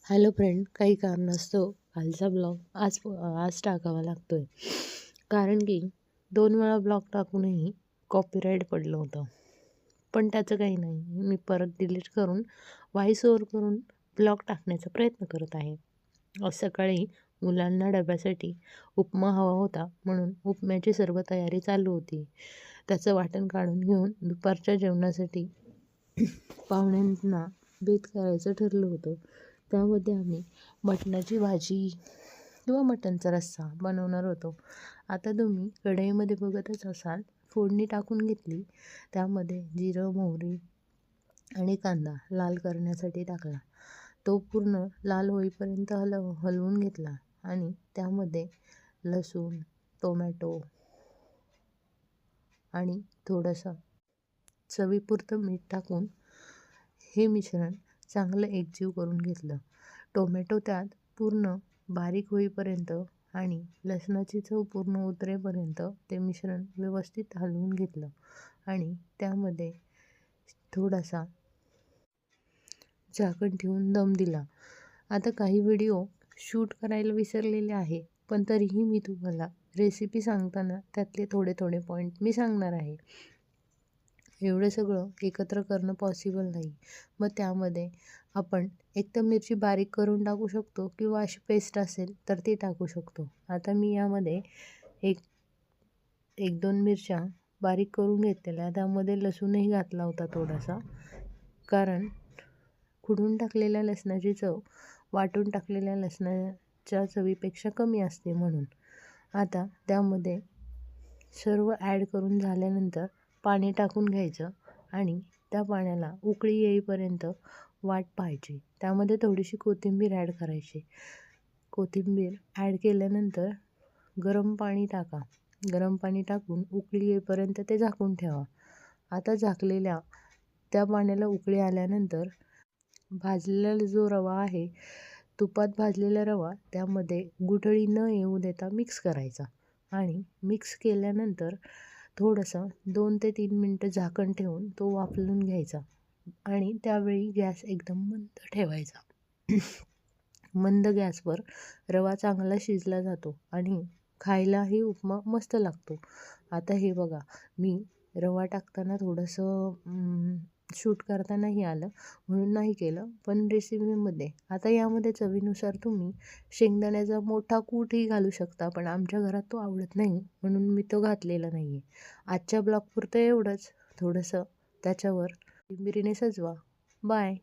Hello friend, काही कारणास्तव कालचा ब्लॉग आज टाकावा लागतोय. कारण की 2 वेळा ब्लॉग टाकूनही कॉपीराईट पडलं होतं. पण त्याचं काही नाही. मी परत डिलीट करून व्हॉईस ओव्हर करून ब्लॉग टाकण्याचा प्रयत्न करत आहे. आज सकाळी मुलांना डब्यासाठी उपमा हवा होता, म्हणून उपम्याची सर्व तयारी चालू होती. त्याचं वाटण काढून घेऊन दुपारच्या जेवणासाठी पाहुण्यांना बेत करायचं ठरलं होतं. त्यामध्ये आम्ही मटणाची भाजी किंवा मटणचा रस्सा बनवणार होतो. आता तुम्ही कढईमध्ये बघतच असाल, फोडणी टाकून घेतली. त्यामध्ये जिरं, मोहरी आणि कांदा लाल करण्यासाठी टाकला. तो पूर्ण लाल होईपर्यंत हलवून घेतला आणि त्यामध्ये लसूण, टोमॅटो आणि थोडंसं चवीपुरतं मीठ टाकून हे मिश्रण चांगलं एकजीव करून घेतलं. टोमॅटो त्यात पूर्ण बारीक होईपर्यंत आणि लसणाची चव पूर्ण उतरेपर्यंत ते मिश्रण व्यवस्थित हलवून घेतलं आणि त्यामध्ये थोडासा झाकण ठेवून दम दिला. आता काही व्हिडिओ शूट करायला विसरलेले आहे, पण तरीही मी तुम्हाला रेसिपी सांगताना त्यातले थोडे थोडे पॉईंट मी सांगणार आहे. एवढं सगळं एकत्र करणं पॉसिबल नाही. मग त्यामध्ये आपण एक तर मिरची बारीक करून टाकू शकतो किंवा अशी पेस्ट असेल तर ती टाकू शकतो. आता मी यामध्ये एक 1-2 मिरच्या बारीक करून घेतलेल्या, त्यामध्ये लसूणही घातला होता थोडासा. कारण खुडून टाकलेल्या लसणाची चव वाटून टाकलेल्या लसणाच्या चवीपेक्षा कमी असते म्हणून. आता त्यामध्ये सर्व ॲड करून झाल्यानंतर पाणी टाकून घ्यायचं आणि त्या पाण्याला उकळी येईपर्यंत वाट पाहायची. त्यामध्ये थोडीशी कोथिंबीर ॲड करायची. कोथिंबीर ॲड केल्यानंतर गरम पाणी टाका. गरम पाणी टाकून उकळी येईपर्यंत ते झाकून ठेवा. आता झाकलेल्या त्या पाण्याला उकळी आल्यानंतर भाजलेला जो रवा आहे, तुपात भाजलेला रवा त्यामध्ये गुठळी न येऊ देता मिक्स करायचा आणि मिक्स केल्यानंतर थोडंसं 2 ते 3 मिनटं झाकण ठेवून तो वाफलून घ्यायचा आणि त्यावेळी गॅस एकदम मंद ठेवायचा. मंद गॅसवर रवा चांगला शिजला जातो आणि खायलाही उपमा मस्त लागतो. आता हे बघा, मी रवा टाकताना थोडंसं शूट करतानाही आलं म्हणून नाही केलं, पण रेसिपीमध्ये आता यामध्ये चवीनुसार तुम्ही शेंगदाण्याचा मोठा कूटही घालू शकता, पण आमच्या घरात तो आवडत नाही म्हणून मी तो घातलेला नाही आहे. आजच्या ब्लॉगपुरतं एवढंच. थोडंसं त्याच्यावर कोथिंबीरीने सजवा. बाय.